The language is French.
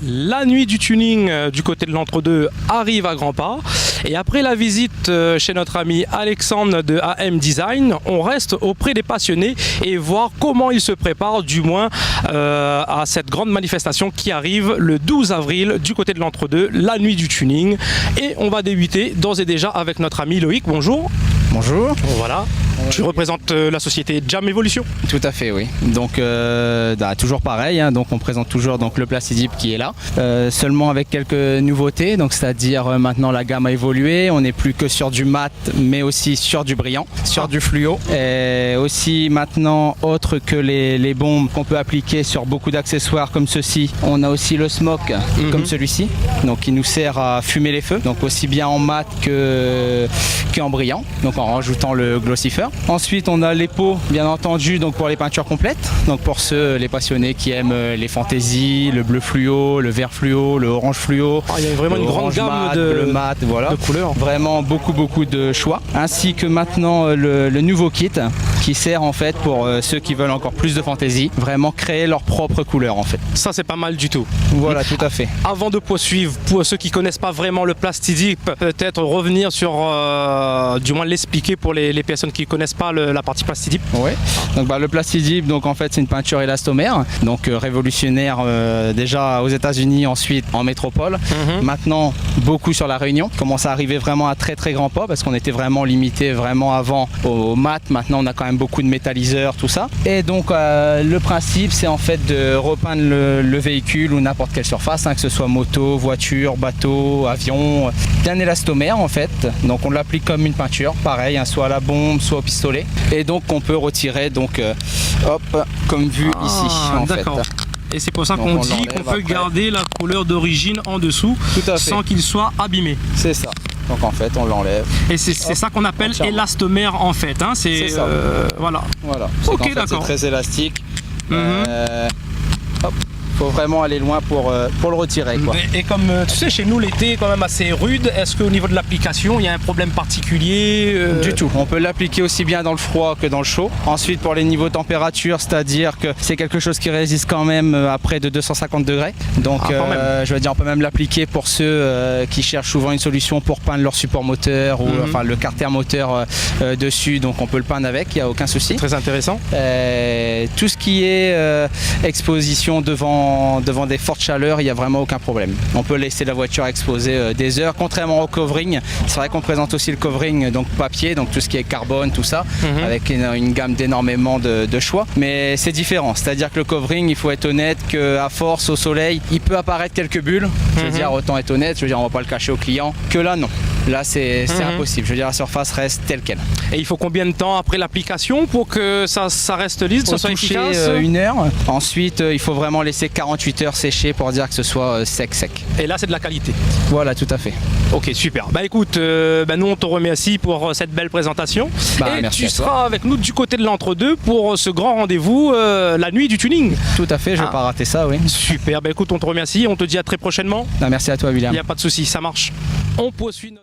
La nuit du tuning du côté de l'entre-deux arrive à grands pas. Et après la visite chez notre ami Alexandre de AM Design, on reste auprès des passionnés et voir comment ils se préparent du moins à cette grande manifestation qui arrive le 12 avril du côté de l'entre-deux, la nuit du tuning. Et on va débuter d'ores et déjà avec notre ami Loïc. Bonjour. Bonjour. Voilà. Tu représentes la société Jam Evolution. Tout à fait, oui. Donc toujours pareil, hein, donc on présente toujours donc, le Plastidip qui est là, seulement avec quelques nouveautés, donc c'est-à-dire maintenant la gamme a évolué, on n'est plus que sur du mat mais aussi sur du brillant, sur du fluo, et aussi maintenant autre que les bombes qu'on peut appliquer sur beaucoup d'accessoires comme ceci, on a aussi le smoke comme celui-ci, donc qui nous sert à fumer les feux, donc aussi bien en mat qu'en brillant, donc en rajoutant le glossifer. Ensuite on a les pots bien entendu donc pour les peintures complètes, donc pour les passionnés qui aiment les fantaisies, le bleu fluo, le vert fluo, le orange fluo. Il y a vraiment une grande gamme de mat, voilà, de couleurs. Vraiment beaucoup de choix. Ainsi que maintenant le nouveau kit qui sert en fait pour ceux qui veulent encore plus de fantaisie, vraiment créer leur propre couleur en fait. Ça c'est pas mal du tout. Voilà, tout à fait. Avant de poursuivre, pour ceux qui connaissent pas vraiment le Plastidip, peut-être revenir sur, du moins l'expliquer pour les personnes qui connaissent pas la partie Plastidip. Oui. Donc le Plastidip, donc en fait c'est une peinture élastomère, donc révolutionnaire déjà aux États-Unis, ensuite en métropole. Maintenant beaucoup sur la Réunion. Commence à arriver vraiment à très grand pas parce qu'on était vraiment limité vraiment avant au mat. Maintenant on a quand même beaucoup de métalliseurs, tout ça. Et donc le principe c'est en fait de repeindre le véhicule ou n'importe quelle surface, hein, que ce soit moto, voiture, bateau, avion, d'un élastomère en fait. Donc on l'applique comme une peinture, pareil, hein, soit à la bombe, soit au pistolet. Et donc on peut retirer donc hop comme vu ici en fait. Et c'est pour ça qu'on dit qu'on peut garder la couleur d'origine en dessous sans qu'il soit abîmé. C'est ça. Donc en fait on l'enlève. Et c'est ça qu'on appelle élastomère en fait. Hein. C'est ça. Voilà. Ok, d'accord. C'est très élastique. Hop. Faut vraiment aller loin pour le retirer, quoi. Et comme tu sais, chez nous l'été est quand même assez rude, est-ce qu'au niveau de l'application il y a un problème particulier Du tout, on peut l'appliquer aussi bien dans le froid que dans le chaud. Ensuite pour les niveaux de température, c'est-à-dire que c'est quelque chose qui résiste quand même à près de 250 degrés. Donc je veux dire on peut même l'appliquer pour ceux qui cherchent souvent une solution pour peindre leur support moteur ou enfin le carter moteur dessus, donc on peut le peindre avec, il n'y a aucun souci. Très intéressant. Tout ce qui est exposition devant des fortes chaleurs, il n'y a vraiment aucun problème. On peut laisser la voiture exposée des heures, contrairement au covering. C'est vrai qu'on présente aussi le covering donc papier, donc tout ce qui est carbone, tout ça, avec une gamme d'énormément de choix. Mais c'est différent, c'est-à-dire que le covering, il faut être honnête qu'à force au soleil, il peut apparaître quelques bulles. Je veux dire, autant être honnête, je veux dire, on ne va pas le cacher au client. Que là, non. Là, c'est impossible. Je veux dire, la surface reste telle qu'elle. Et il faut combien de temps après l'application pour que ça reste lisse, que ça soit efficace 1 heure. Ensuite, il faut vraiment laisser 48 heures sécher pour dire que ce soit sec. Et là c'est de la qualité. Voilà, tout à fait. Ok, super. Bah écoute, nous on te remercie pour cette belle présentation. Et tu seras avec nous du côté de l'entre-deux pour ce grand rendez-vous, la nuit du tuning. Tout à fait, je vais pas rater ça, oui. Super, bah écoute, on te remercie, on te dit à très prochainement. Merci à toi, William. Il n'y a pas de souci, ça marche. On poursuit notre...